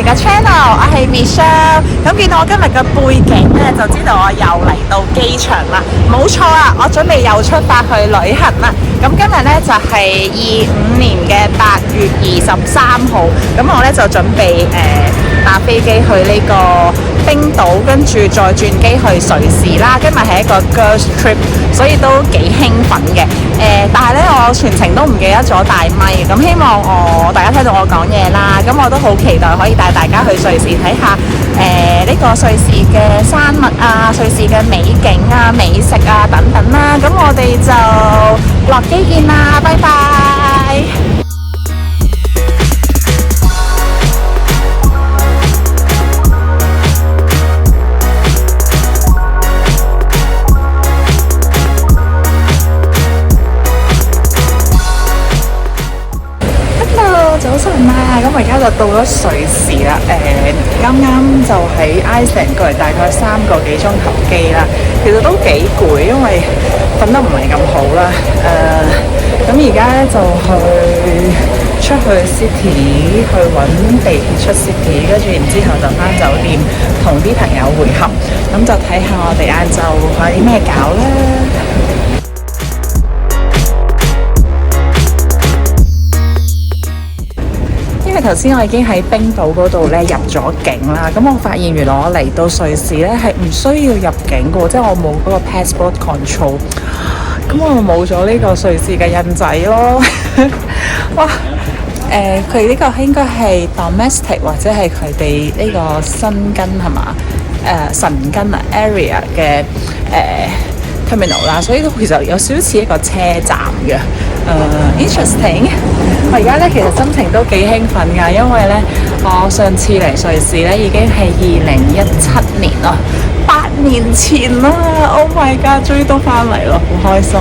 嘅 channel，我係 Michelle。咁見到我今日嘅背景咧，就知道我又嚟到機場啦。冇錯啊，我準備又出發去旅行啦。咁今日咧就係25年嘅8月23號。咁我咧就準備搭飛機去呢個冰島，跟住再轉機去瑞士啦。今日係一個 girls trip， 所以都幾興奮嘅。但係咧我全程都唔記得咗帶咪，咁希望大家聽到我講嘢啦。咁我都好期待可以帶大家去瑞士睇下呢個瑞士嘅山脈啊、瑞士嘅美景啊、美食啊等等啦。咁我哋就落機見啦，拜拜。早晨啊，咁我而家就到咗瑞士啦。啱啱就喺 Iceland 過嚟，大概3個幾鐘頭機啦。其實都幾攰，因為瞓得唔係咁好啦。咁而家咧就出去 City 去揾地鐵出 City， 跟住然之後就返酒店同啲朋友會合。咁就睇下我哋晏晝有啲咩搞啦。因為頭先我已經喺冰島嗰度咧入咗境啦，咁我發現原來我嚟到瑞士咧係唔需要入境嘅，即係我冇嗰個 passport control， 咁我冇咗呢個瑞士嘅印仔咯。哇！佢呢個應該係 domestic 或者係佢哋呢個申根係嘛？申根啊 area 嘅terminal 啦，所以都其實有少少似一個車站嘅。interesting。我而家咧其實心情都幾興奮㗎，因為咧我上次嚟瑞士咧已經係2017年啦，8年前啦 ，Oh my god， 終於都翻嚟咯，好開心。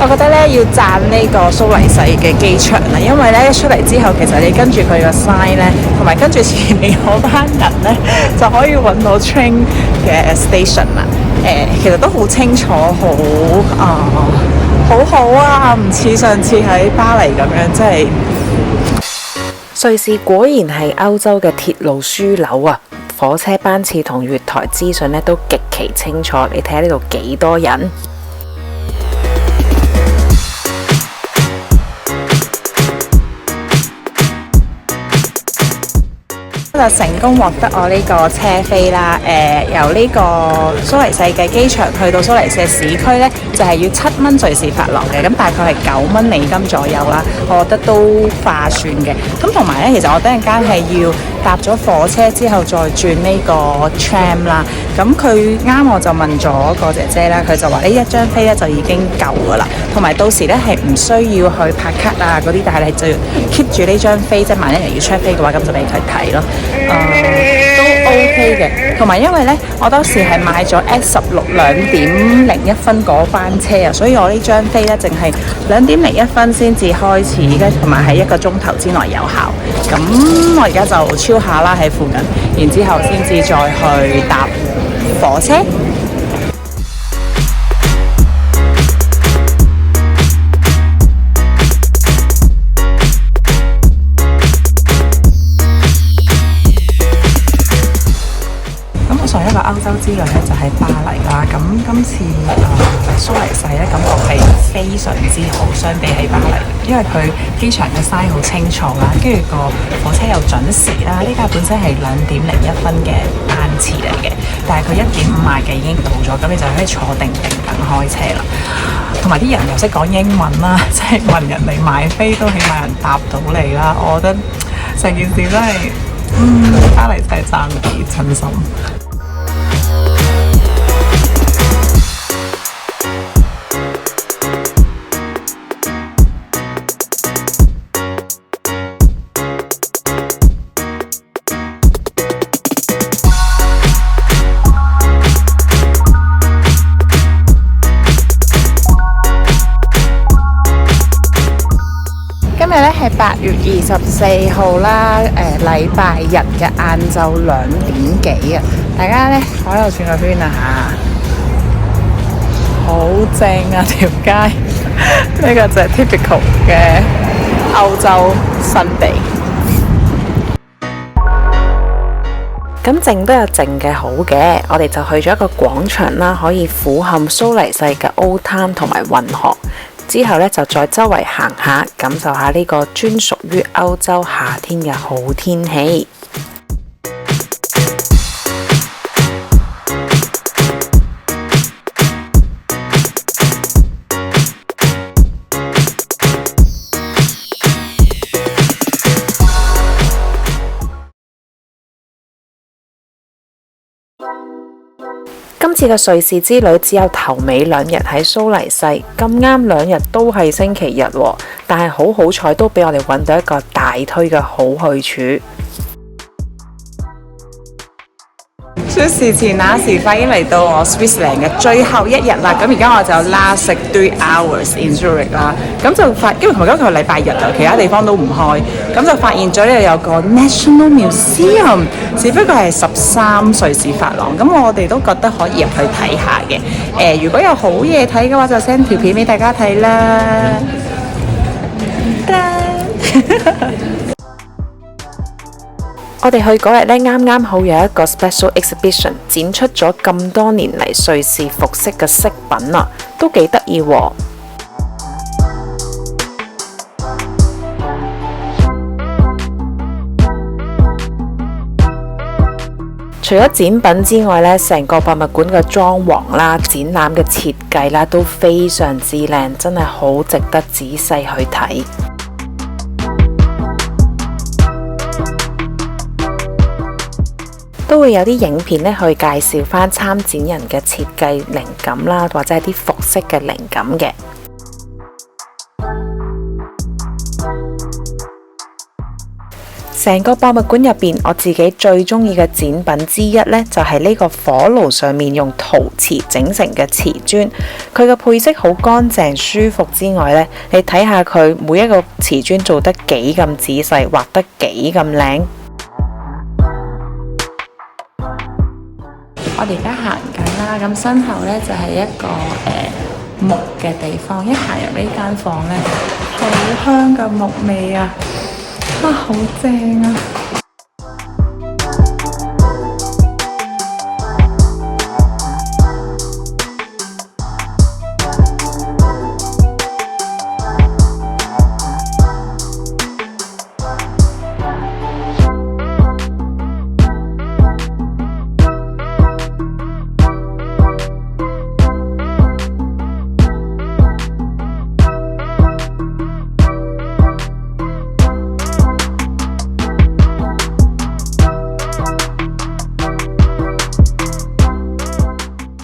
我覺得咧要讚呢個蘇黎世嘅機場啦，因為咧一出嚟之後，其實你跟住佢個 sign 咧，同埋跟住前面嗰班人咧，就可以揾到 train 嘅 station 啦。其實都好清楚，好好啊，唔似上次喺巴黎咁樣，真係。瑞士果然係歐洲嘅鐵路樞紐啊！火車班次同月台資訊咧都極其清楚，你睇下呢度幾多人。就成功獲得我呢個車飛啦，由呢個蘇黎世嘅機場去到蘇黎世市區呢，就係要7蚊瑞士法郎嘅，咁大概係9蚊美金左右啦，我覺得都划算嘅。咁同埋呢，其實我等陣間係要搭咗火車之後再轉呢個 tram 啦，咁佢啱我就問咗個姐姐啦，佢就話呢一張飛呢就已經夠噶啦，同埋到時呢係唔需要去拍卡啊嗰啲，但係你就要 keep 住呢張飛，即係萬一人要 check 飛嘅話，咁就俾佢睇咯。都 OK 嘅，同埋因為呢，我當時係買咗 S16 2.01分嗰班車啊，所以我呢張飛呢，淨係2.01分先至開始，跟同埋喺1個鐘頭之內有效。咁我而家就超下啦喺附近，然之後先至再去搭火車。上一個歐洲之旅咧就喺巴黎啦，咁今次蘇黎世咧感覺係非常之好，相比起巴黎，因為佢機場嘅 sign 好清楚啦，跟住個火車又準時啦，呢架本身係2.01分嘅班次嚟嘅，但係佢1.5賣嘅已經到咗，咁你就可以坐定定等開車啦。同埋啲人又識講英文啦，即係問人哋買飛都起碼人答到你啦，我覺得成件事真係巴黎真係爭幾真心。8月24號啦，禮拜日嘅晏晝2點幾啊！大家呢，我喺度轉個圈啊嚇，好正啊條街！呢個就係 typical 嘅歐洲新地。咁靜都有靜嘅好嘅，我哋就去咗一個廣場啦，可以俯瞰蘇黎世嘅 Old Town 同埋運河。之後呢，就再周圍行下，感受下呢個專屬於歐洲夏天嘅好天氣。今次嘅瑞士之旅只有頭尾2日喺蘇黎世，咁啱2日都係星期日喎，但係好彩都俾我哋揾到一個大推嘅好去處。說時遲那時快，已經嚟到我 Switzerland 嘅最後1日啦。咁而家我就 last 3 hours in Zurich 啦。咁就因為同埋今日係禮拜日啊，其他地方都唔開。咁就發現咗呢度有個 National Museum， 只不過係13瑞士法郎。咁我哋都覺得可以入去睇下嘅。如果有好嘢睇嘅話，就 send 條片俾大家睇啦。我哋去嗰日呢，啱好有一個 special exhibition 展出咗咁多年嚟瑞士服飾嘅飾品啊，都幾得意喎。除咗展品之外呢，成個博物館嘅裝潢啦、展覽嘅設計啦，都非常之靚，真係好值得仔細去睇。都會有啲影片咧去介紹翻參展人嘅設計靈感啦，或者係啲服飾嘅靈感嘅。成個博物館入邊，我自己最中意嘅展品之一呢，就係呢個火爐上面用陶瓷整成嘅瓷磚。佢嘅配色好乾淨舒服之外呢，你睇下佢每一個瓷磚做得幾咁仔細，畫得幾咁靚。我哋而家行緊啦，咁身後呢就係一個木嘅地方，一行入呢間房呢，好香嘅木味啊！好正啊！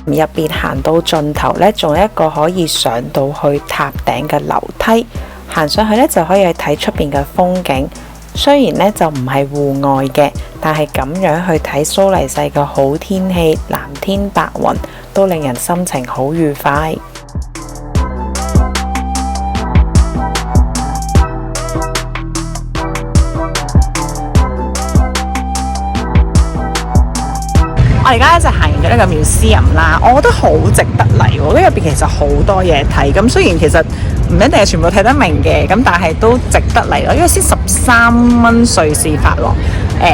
入邊行到盡頭呢，仲有一個可以上到去塔頂嘅樓梯，行上去呢，就可以去睇出邊嘅風景。雖然呢就唔係戶外嘅，但係咁樣去睇蘇黎世嘅好天氣，藍天白雲，都令人心情好愉快。我而家就行完咗呢個 museum 啦，我覺得好值得嚟喎，因為入邊其實好多嘢睇。咁雖然其實唔一定係全部睇得明嘅，咁但係都值得嚟咯，因為先13蚊瑞士法郎，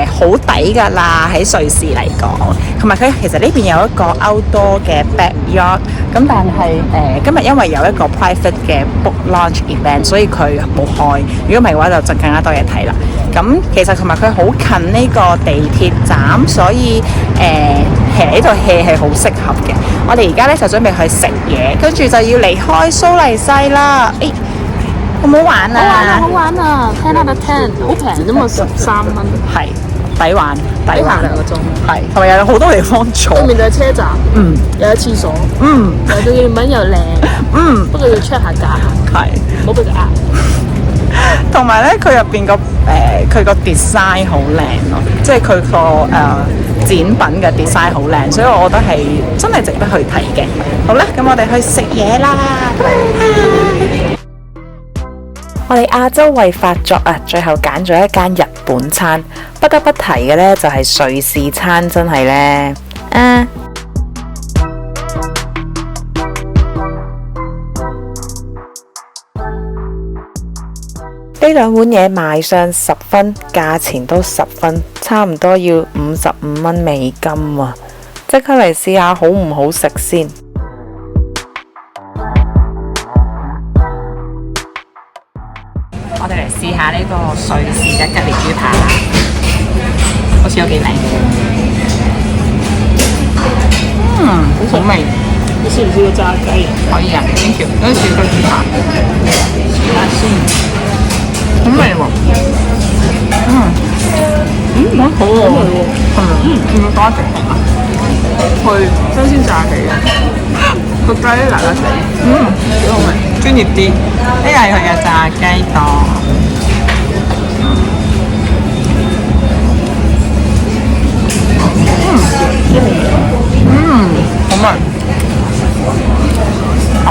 好抵㗎啦喺瑞士嚟講。同埋佢其實呢邊有一個 outdoor 嘅 backyard， 咁但係今日因為有一個 private 嘅 book launch event， 所以佢冇開。如果唔係嘅話，就更加多嘢睇啦。咁其實同埋佢好近呢個地鐵站，所以其實呢度 hea 係好適合嘅。我哋而家咧就準備去食嘢，跟住就要離開蘇黎世啦。好唔好玩啊？好玩啊！10 out of 10，好平啫嘛，13蚊。係抵玩，抵玩2個鐘。係，同埋有好多地方坐。對面就係車站，又有廁所，又對面品又靚，不過要 check 下價，係，唔好俾佢呃。同埋咧，佢入邊個佢個 design 好靚咯，即係佢個展品嘅 design 好靚，所以我覺得係真係值得去睇嘅。好啦，咁我哋去食嘢啦。我哋亞洲胃發作啊，最後揀咗一間日本餐，不得不提嘅呢就係瑞士餐，真係呢。呢兩碗嘢賣相10分，價錢都10分，差唔多要55蚊美金啊！即刻嚟試下好唔好食先。我哋嚟試下呢個瑞士嘅吉列豬扒啦，好似有幾靚。好味。你試唔試過炸雞啊？可以啊，thank you。嗰啲試個豬扒，試下先。好味喎。好喎。要多一隻啊！佢新鮮炸起嘅，個雞辣辣地，幾好味，專業啲。呢個係佢嘅炸雞檔。好味。好。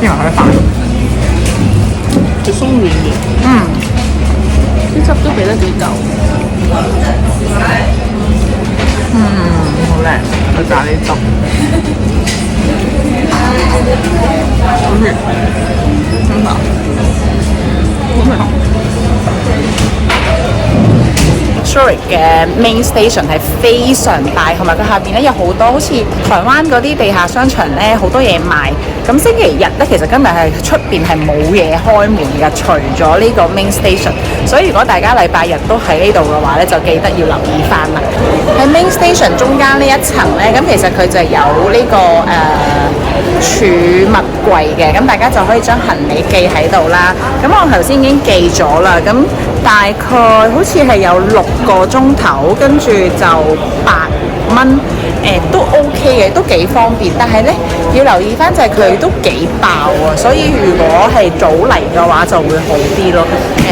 邊個嘅飯？佢鬆軟嘅，啲汁都俾得幾夠。好靚，個咖喱汁。好味，真係好味。Zurich 嘅 main station 係非常大，同埋佢下邊咧有好多好似台灣嗰啲地下商場咧，好多嘢賣。咁星期日咧，其實今日係出邊係冇嘢開門嘅，除咗呢個 main station。所以如果大家禮拜日都喺呢度嘅話咧，就記得要留意翻啦。喺 main station 中間呢一層咧，咁其實佢就有呢個儲物櫃嘅，咁大家就可以將行李寄喺度啦。咁我頭先已經寄咗啦，咁大概好似係有6個鐘頭，跟住就8蚊，都 OK 嘅，都幾方便。但係呢，要留意翻就係佢都幾爆啊，所以如果係早嚟嘅話就會好啲咯。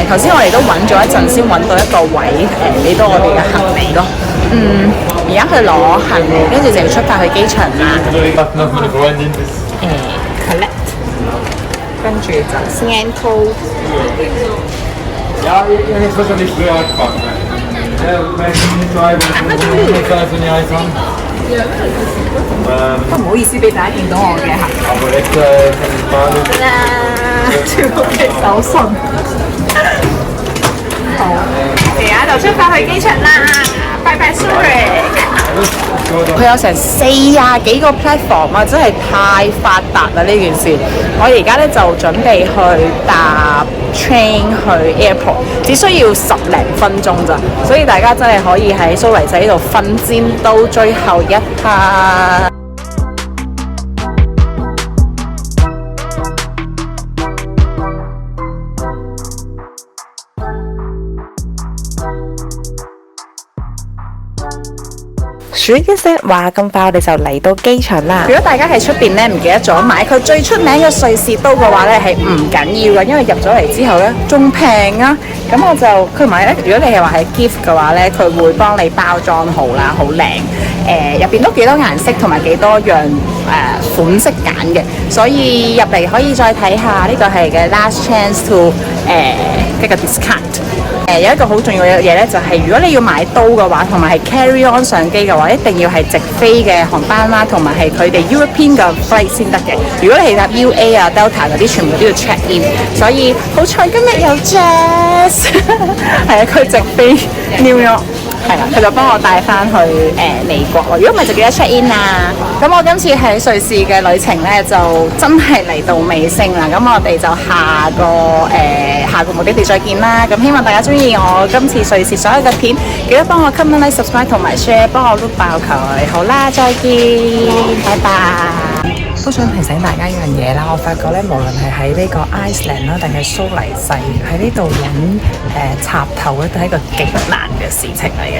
頭先我哋都揾咗一陣先揾到一個位，俾到我哋嘅行李咯。而家去攞行李，跟住就要出發去機場啦。collect， 跟住就 scan code。Ja, jetzt wird er nicht früher anfangen.都唔好意思俾大家見到我嘅行李。超級手信。好，而家就出發去機場啦！拜拜 Zurich。佢有成40幾個 platform 啊，真係太發達啦呢件事。我而家咧就準備去搭 train 去 airport， 只需要10零分鐘咋，所以大家真係可以喺蘇黎世呢度奮戰到最後一刻。鼠一聲話咁快，我哋就嚟到機場啦。如果大家喺出邊咧唔記得咗買佢最出名嘅瑞士刀嘅話咧，係唔緊要嘅，因為入咗嚟之後咧仲平啊。咁我就佢唔係咧，如果你係話係 gift 嘅話咧，佢會幫你包裝好啦，好靚。入邊都幾多顏色同埋幾多樣款式揀嘅，所以入嚟可以再睇下。呢個係嘅 last chance to 一個 discount。有一個好重要嘅嘢咧，就係如果你要買刀嘅話，同埋係 carry on 上機嘅話，一定要係直飛嘅航班啦，同埋係佢哋 European 嘅 flight 先得嘅。如果你係搭 UA 啊、Delta 嗰啲，全部都要 check in。所以好彩今日有 Jazz， 係啊，佢直飛 New York。係啦，佢就幫我帶翻去美國咯。如果唔係就記得 check in 啦。咁我今次喺瑞士嘅旅程咧，就真係嚟到尾聲啦。咁我哋就下個目的地再見啦。咁希望大家中意我今次瑞士所有嘅片，記得幫我 comment、like、subscribe 同埋 share， 幫我碌爆佢。好啦，再見，拜拜。都想提醒大家一樣嘢啦，我發覺咧，無論係喺呢個 Iceland 啦，定係蘇黎世，喺呢度揾插頭咧，都係一個極難嘅事情嚟嘅。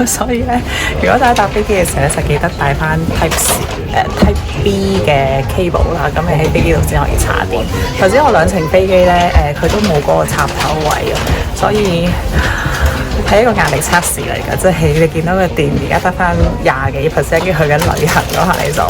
所以咧，如果大家搭飛機嘅時候咧，就記得帶翻 Type B 嘅 cable 啦，咁你喺飛機度先可以插電。頭先我2程飛機咧，佢都冇嗰個插頭位啊，所以係一個壓力測試嚟㗎，即係你見到個電而家得翻20幾%，跟住去緊旅行嗰下你就